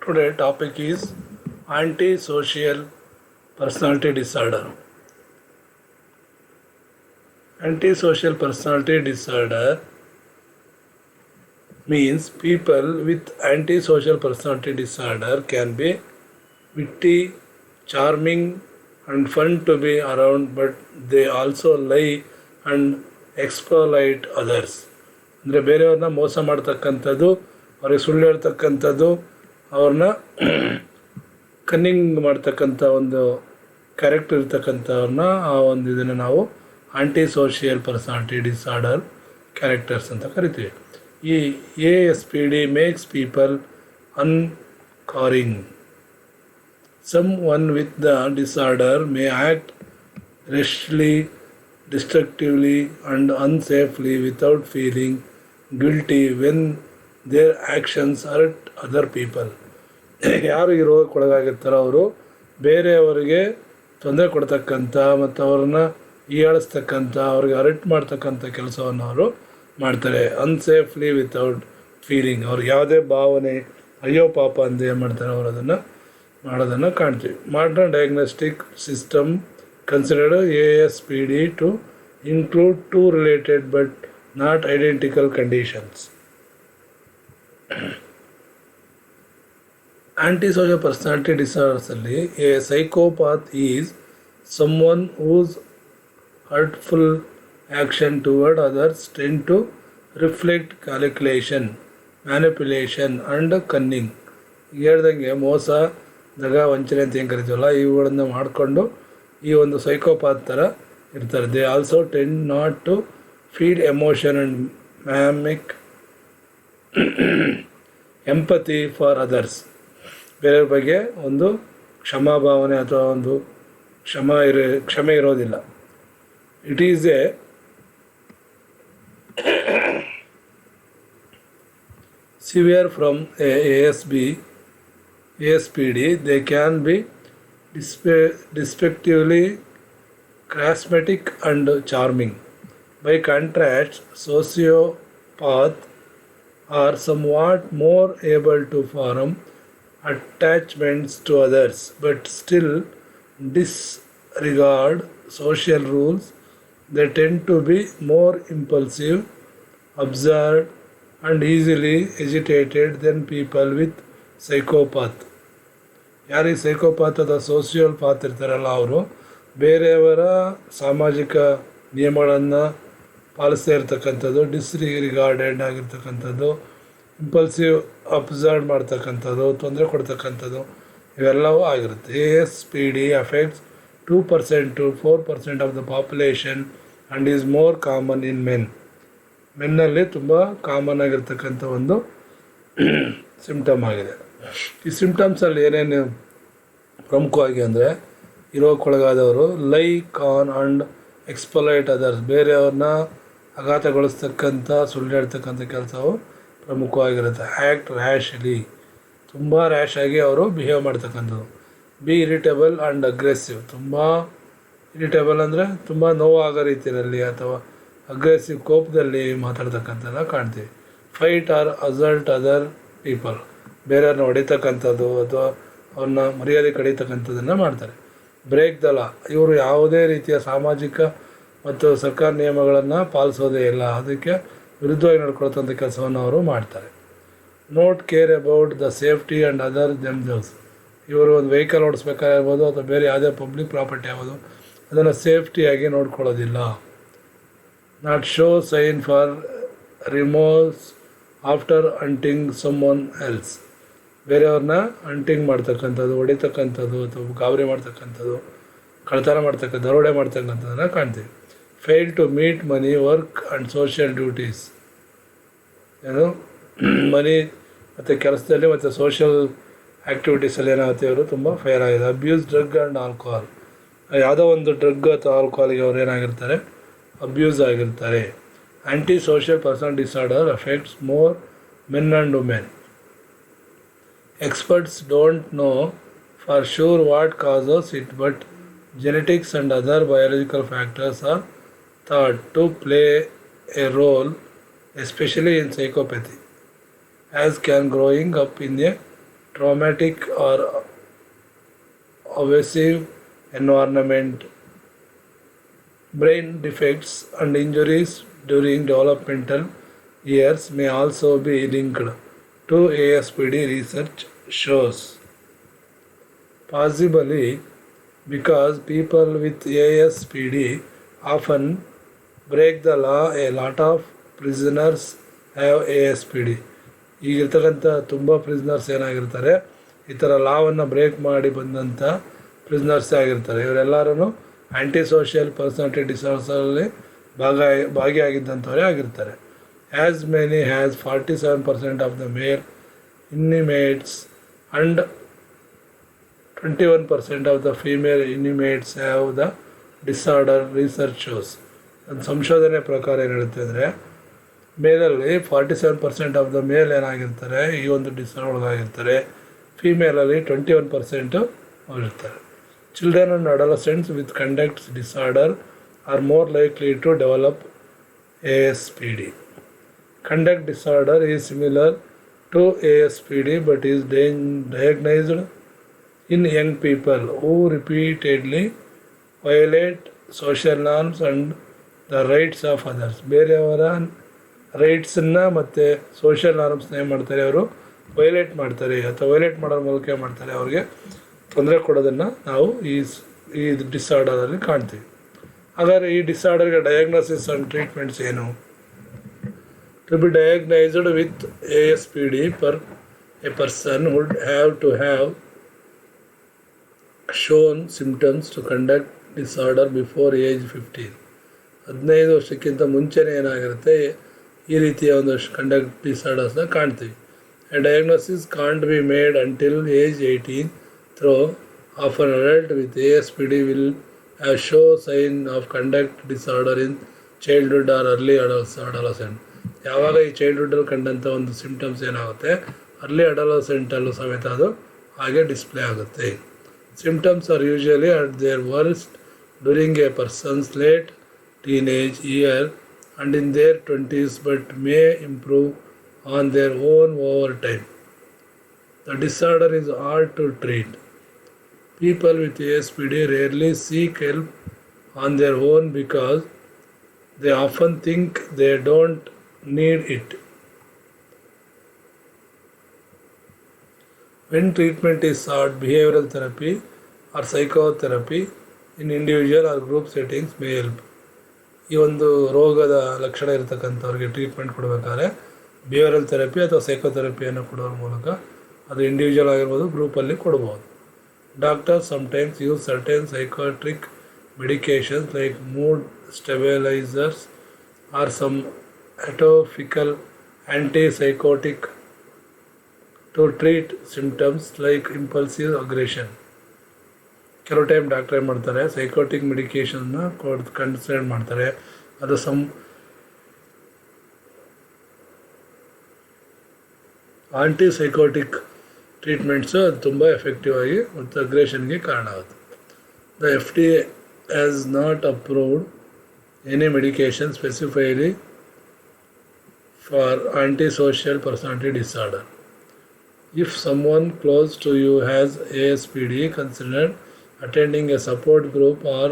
Today topic is antisocial personality disorder. Antisocial personality disorder means people with antisocial personality disorder can be witty, charming and fun to be around, but they also lie and exploit others. ಅಂದರೆ ಬೇರೆಯವ್ರನ್ನ ಮೋಸ ಮಾಡ್ತಕ್ಕಂಥದ್ದು, ಅವ್ರಿಗೆ ಸುಳ್ಳು ಹೇಳ್ತಕ್ಕಂಥದ್ದು, ಅವ್ರನ್ನ ಕನ್ನಿಂಗ್ ಮಾಡ್ತಕ್ಕಂಥ ಒಂದು ಕ್ಯಾರೆಕ್ಟರ್ ಇರ್ತಕ್ಕಂಥವ್ರನ್ನ ಆ ಒಂದು ಇದನ್ನು ನಾವು anti social personality disorder characters ಅಂತ ಕರಿತೀವಿ. ಈ ASPD makes people uncaring. Someone with the disorder may act rashly, destructively and unsafely without feeling guilty when their actions hurt other people. ಯಾರು ಈ ರೋಗಕ್ಕೊಳಗಾಗಿರ್ತಾರೋ ಅವರು ಬೇರೆಯವರಿಗೆ ತೊಂದರೆ ಕೊಡ್ತಕ್ಕಂಥ ಮತ್ತು ಅವ್ರನ್ನ ಹೀಯಾಳಿಸ್ತಕ್ಕಂಥ, ಅವ್ರಿಗೆ ಹರ್ಟ್ ಮಾಡ್ತಕ್ಕಂಥ ಕೆಲಸವನ್ನು ಅವರು ಮಾಡ್ತಾರೆ. ಅನ್ಸೇಫ್ಲಿ ವಿತೌಟ್ ಫೀಲಿಂಗ್, ಅವ್ರಿಗೆ ಯಾವುದೇ ಭಾವನೆ ಅಯ್ಯೋ ಪಾಪ ಅಂತ ಏನು ಮಾಡ್ತಾರೆ ಅವರು ಅದನ್ನು ಮಾಡೋದನ್ನು ಕಾಣ್ತೀವಿ. Modern diagnostic system considered ASPD to include two related but not identical conditions. Antisocial personality ಡಿಸಾರ್ಡರ್ಸಲ್ಲಿ a psychopath is someone whose hurtful action toward others tend to reflect calculation, manipulation and cunning. ಹೇಳ್ದಂಗೆ ಮೋಸ, ದಗ, ವಂಚನೆ ಅಂತ ಏನು ಕರಿತೀವಲ್ಲ, ಇವುಗಳನ್ನು ಮಾಡಿಕೊಂಡು ಈ ಒಂದು ಸೈಕೋಪಾತ್ ಥರ ಇರ್ತಾರೆ. They also tend not to feel emotion and mimic empathy for others. ಬೇರೆಯವ್ರ ಬಗ್ಗೆ ಒಂದು ಕ್ಷಮಾಭಾವನೆ ಅಥವಾ ಒಂದು ಕ್ಷಮೆ ಇರೋದಿಲ್ಲ. It is a severe from ASPD, they can be despectively charismatic and charming. By contrast, sociopaths are somewhat more able to form attachments to others, but still disregard social rules. They tend to be more impulsive, absurd, and easily agitated than people with psychopath. ಯಾರಿಗೆ psychopath ಅಥವಾ social path ಇರ್ತಾರಲ್ಲ, ಅವರು ಬೇರೆಯವರ ಸಾಮಾಜಿಕ ನಿಯಮಗಳನ್ನು ಪಾಲಿಸದೇ ಇರ್ತಕ್ಕಂಥದ್ದು, ಡಿಸ್ರಿಗಾರ್ಡೆಡ್ ಆಗಿರ್ತಕ್ಕಂಥದ್ದು, impulsive observe ಮಾಡ್ತಕ್ಕಂಥದ್ದು, ತೊಂದರೆ ಕೊಡ್ತಕ್ಕಂಥದ್ದು, ಇವೆಲ್ಲವೂ ಆಗಿರುತ್ತೆ. ASPD affects 2% to 4% of the population and is more common in ಮೆನ್ನಲ್ಲಿ ತುಂಬ ಕಾಮನ್ ಆಗಿರ್ತಕ್ಕಂಥ ಒಂದು ಸಿಮ್ಟಮ್ ಆಗಿದೆ. ಈ ಸಿಮ್ಟಮ್ಸಲ್ಲಿ ಏನೇನು ಪ್ರಮುಖವಾಗಿ ಅಂದರೆ, ಇರೋಕ್ಕೊಳಗಾದವರು ಲೈ, ಕಾನ್ ಆ್ಯಂಡ್ ಎಕ್ಸ್ಪ್ಲಾಯ್ಟ್ ಅದರ್ಸ್, ಬೇರೆಯವ್ರನ್ನ ಆಘಾತಗೊಳಿಸ್ತಕ್ಕಂಥ, ಸುಳ್ಳು ಹೇಳ್ತಕ್ಕಂಥ ಕೆಲಸವು ಪ್ರಮುಖವಾಗಿರುತ್ತೆ. ಆ್ಯಕ್ಟ್ ರ್ಯಾಶ್ಲಿ, ತುಂಬ ರ್ಯಾಶ್ ಆಗಿ ಅವರು ಬಿಹೇವ್ ಮಾಡ್ತಕ್ಕಂಥದ್ದು. ಬಿ ಇರಿಟೇಬಲ್ ಆ್ಯಂಡ್ ಅಗ್ರೆಸಿವ್, ತುಂಬ ಇರಿಟೇಬಲ್ ಅಂದರೆ ತುಂಬ ನೋವಾಗೋ ರೀತಿಯಲ್ಲಿ ಅಥವಾ ಅಗ್ರೆಸಿವ್ ಕೋಪದಲ್ಲಿ ಮಾತಾಡ್ತಕ್ಕಂಥದ್ದನ್ನ ಕಾಣ್ತೀವಿ. Fight R assault other people, ಬೇರೆಯವ್ರನ್ನ ಹೊಡಿತಕ್ಕಂಥದ್ದು ಅಥವಾ ಅವ್ರನ್ನ ಮರ್ಯಾದೆ ಕಡಿತಕ್ಕಂಥದ್ದನ್ನು ಮಾಡ್ತಾರೆ. ಬ್ರೇಕ್ ದ ಲಾ, ಇವರು ಯಾವುದೇ ರೀತಿಯ ಸಾಮಾಜಿಕ ಮತ್ತು ಸರ್ಕಾರ ನಿಯಮಗಳನ್ನು ಪಾಲಿಸೋದೇ ಇಲ್ಲ, ಅದಕ್ಕೆ ವಿರುದ್ಧವಾಗಿ ನಡ್ಕೊಳ್ತಂಥ ಕೆಲಸವನ್ನು ಅವರು ಮಾಡ್ತಾರೆ. Note care about the safety and other themselves, ಇವರು ಒಂದು ವೆಹಿಕಲ್ ಓಡಿಸ್ಬೇಕಾಗಿರ್ಬೋದು ಅಥವಾ ಬೇರೆ ಯಾವುದೇ ಪಬ್ಲಿಕ್ ಪ್ರಾಪರ್ಟಿ ಆಗ್ಬೋದು, ಅದನ್ನು ಸೇಫ್ಟಿಯಾಗಿ ನೋಡ್ಕೊಳ್ಳೋದಿಲ್ಲ. Not show sign for remorse after hurting someone else, ಬೇರೆಯವ್ರನ್ನ ಅಂಟಿಂಗ್ ಮಾಡ್ತಕ್ಕಂಥದ್ದು, ಹೊಡಿತಕ್ಕಂಥದ್ದು ಅಥವಾ ಗಾಬರಿ ಮಾಡ್ತಕ್ಕಂಥದ್ದು, ಕಳ್ತನ ಮಾಡ್ತಕ್ಕಂಥ, ದರೋಡೆ ಮಾಡ್ತಕ್ಕಂಥದ್ದನ್ನು ಕಾಣ್ತೀವಿ. Fail to meet money, work and social duties, ಏನು ಮನಿ ಮತ್ತು ಕೆಲಸದಲ್ಲಿ ಮತ್ತು ಸೋಷಿಯಲ್ ಆ್ಯಕ್ಟಿವಿಟೀಸಲ್ಲಿ ಏನಾಗುತ್ತೆ, ಇವರು ತುಂಬ ಫೇಲ್ ಆಗಿದೆ. ಅಬ್ಯೂಸ್ ಡ್ರಗ್ ಆ್ಯಂಡ್ ಆಲ್ಕೋಹಾಲ್, ಯಾವುದೋ ಒಂದು ಡ್ರಗ್ ಅಥವಾ ಆಲ್ಕೋಹಾಲಿಗೆ ಅವ್ರು ಏನಾಗಿರ್ತಾರೆ, ಅಬ್ಯೂಸ್ ಆಗಿರ್ತಾರೆ. Anti social person disorder affects more men and women. Experts don't know for sure what causes it, but genetics and other biological factors are thought to play a role, especially in psychopathy, as can growing up in a traumatic or abusive environment. Brain defects and injuries during developmental years may also be linked to ASPD, research shows. Possibly because people with ASPD often break the law, a lot of prisoners have ASPD. ಈಗಿರ್ತಕ್ಕಂಥ ತುಂಬ prisoners ಏನಾಗಿರ್ತಾರೆ, ಈ ಥರ ಲಾವನ್ನು break ಮಾಡಿ ಬಂದಂಥ ಪ್ರಿಸ್ನರ್ಸೇ ಆಗಿರ್ತಾರೆ. ಇವರೆಲ್ಲರೂ anti social personality ಡಿಸಾರ್ಡರ್ಸಲ್ಲಿ ಭಾಗಿಯಾಗಿದ್ದಂಥವರೇ ಆಗಿರ್ತಾರೆ. As many has 47% of the male inmates and 21% of the female inmates have the disorder, research shows. ಒಂದು ಸಂಶೋಧನೆ ಪ್ರಕಾರ ಏನು ಹೇಳುತ್ತೆ ಅಂದರೆ, ಮೇಲಲ್ಲಿ 47% ಆಫ್ ದ ಮೇಲ್ ಏನಾಗಿರ್ತಾರೆ, ಈ ಒಂದು ಡಿಸಾರ್ಡರ್ ಒಳಗಾಗಿರ್ತಾರೆ. ಫೀಮೇಲಲ್ಲಿ 21% ಇರ್ತಾರೆ. Children and adolescents with conduct disorder are more likely to develop ASPD. Conduct disorder is similar to ASPD but is diagnosed in young people who repeatedly violate social norms and the rights of others. ಬೇರೆಯವರ ರೈಟ್ಸನ್ನು ಮತ್ತು social ನಾರ್ಮ್ಸ್ನ ಏನು ಮಾಡ್ತಾರೆ, ಅವರು violate ಮಾಡ್ತಾರೆ ಅಥವಾ violate ಮಾಡೋದ್ರ ಮೂಲಕ ಏನು ಮಾಡ್ತಾರೆ, ಅವ್ರಿಗೆ ತೊಂದರೆ ಕೊಡೋದನ್ನು ನಾವು ಈ ಡಿಸಾರ್ಡರಲ್ಲಿ ಕಾಣ್ತೀವಿ. ಹಾಗಾದರೆ ಈ ಡಿಸಾರ್ಡರ್ಗೆ ಡಯಾಗ್ನೋಸಿಸ್ ಆ್ಯಂಡ್ ಟ್ರೀಟ್ಮೆಂಟ್ಸ್ ಏನು? To be diagnosed with ASPD a person would have to have shown symptoms to conduct disorder before age 15. 15 ವರ್ಷಕ್ಕಿಂತ ಮುಂಚೆನೇ ಏನಾಗಿರುತ್ತೆ, ಈ ರೀತಿಯ ಒಂದು ಕಂಡಕ್ಟ್ ಡಿಸಾರ್ಡರ್ಸ್ನ ಕಾಣ್ತೀವಿ. A diagnosis can't be made until age 18. Though of an adult with ASPD will have show sign of conduct disorder in childhood or early adolescent. ಯಾವಾಗ ಈ ಚೈಲ್ಡ್ಹುಡ್ಡಲ್ಲಿ ಕಂಡಂಥ ಒಂದು ಸಿಂಪ್ಟಮ್ಸ್ ಏನಾಗುತ್ತೆ, ಅರ್ಲಿ ಅಡೋಲಸೆಂಟಲ್ಲೂ ಸಮೇತ ಅದು ಹಾಗೆ ಡಿಸ್ಪ್ಲೇ ಆಗುತ್ತೆ. Symptoms are usually at their worst during a person's late teenage year and in their 20s but may improve on their own over time. The disorder is hard to treat. People with ASPD rarely seek help on their own because they often think they don't need it. When treatment is sought, behavioral therapy or psychotherapy in individual or group settings may help. ಈ ಒಂದು ರೋಗದ ಲಕ್ಷಣ ಇರತಕ್ಕಂಥವ್ರಿಗೆ treatment ಕೊಡಬೇಕಾದ್ರೆ behavioural therapy ಅಥವಾ ಸೈಕೋಥೆರಪಿಯನ್ನು ಕೊಡೋದ್ರ ಮೂಲಕ ಅದು ಇಂಡಿವಿಜುವಲ್ ಆಗಿರ್ಬೋದು, ಗ್ರೂಪಲ್ಲಿ ಕೊಡ್ಬೋದು. Doctors sometimes use certain psychiatric medications like mood stabilisers or some atypical antipsychotic to treat symptoms like impulsive aggression. ಕೆಲವು ಟೈಮ್ ಡಾಕ್ಟರ್ ಏನು ಮಾಡ್ತಾರೆ, ಸೈಕೋಟಿಕ್ ಮೆಡಿಕೇಷನ್ನ ಕನ್ಸಿಡರ್ ಮಾಡ್ತಾರೆ. ಅದು ಆಂಟಿಸೈಕೋಟಿಕ್ ಟ್ರೀಟ್ಮೆಂಟ್ಸು ಅದು ತುಂಬ ಎಫೆಕ್ಟಿವ್ ಆಗಿ ಮತ್ತು ಅಗ್ರೆಷನ್ಗೆ ಕಾರಣ ಆಗುತ್ತೆ. The FDA has not approved any medication specifically for antisocial personality disorder. If someone close to you has ASPD, consider attending a support group or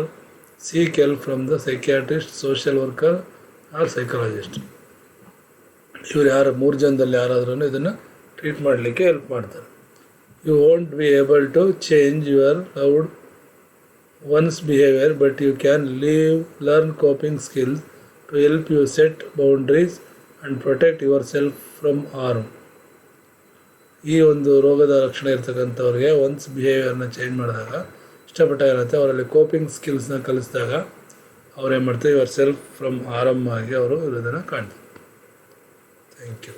seek help from the psychiatrist, social worker or psychologist. ಇವ್ರು ಯಾರು 3 ಜನದಲ್ಲಿ ಯಾರಾದ್ರೂ ಇದನ್ನು treat ಮಾಡಲಿಕ್ಕೆ help ಮಾಡ್ತಾರೆ. You won't be able to change your loved one's behaviour but you can learn coping skills to help you set boundaries and protect yourself from harm. ಈ ಒಂದು ರೋಗದ ಲಕ್ಷಣ ಇರ್ತಕ್ಕಂಥವ್ರಿಗೆ ಒನ್ಸ್ ಬಿಹೇವಿಯರ್ನ ಚೇಂಜ್ ಮಾಡಿದಾಗ ಇಷ್ಟಪಟ್ಟಾಗಿರುತ್ತೆ, ಅವರಲ್ಲಿ coping ಸ್ಕಿಲ್ಸ್ನ ಕಲಿಸಿದಾಗ ಅವ್ರು ಏನು ಮಾಡ್ತಾರೆ, ಯುವರ್ ಸೆಲ್ಫ್ ಫ್ರಮ್ ಆರಾಮಾಗಿ ಅವರು ಇರೋದನ್ನು ಕಾಣ್ತಾರೆ. Thank you.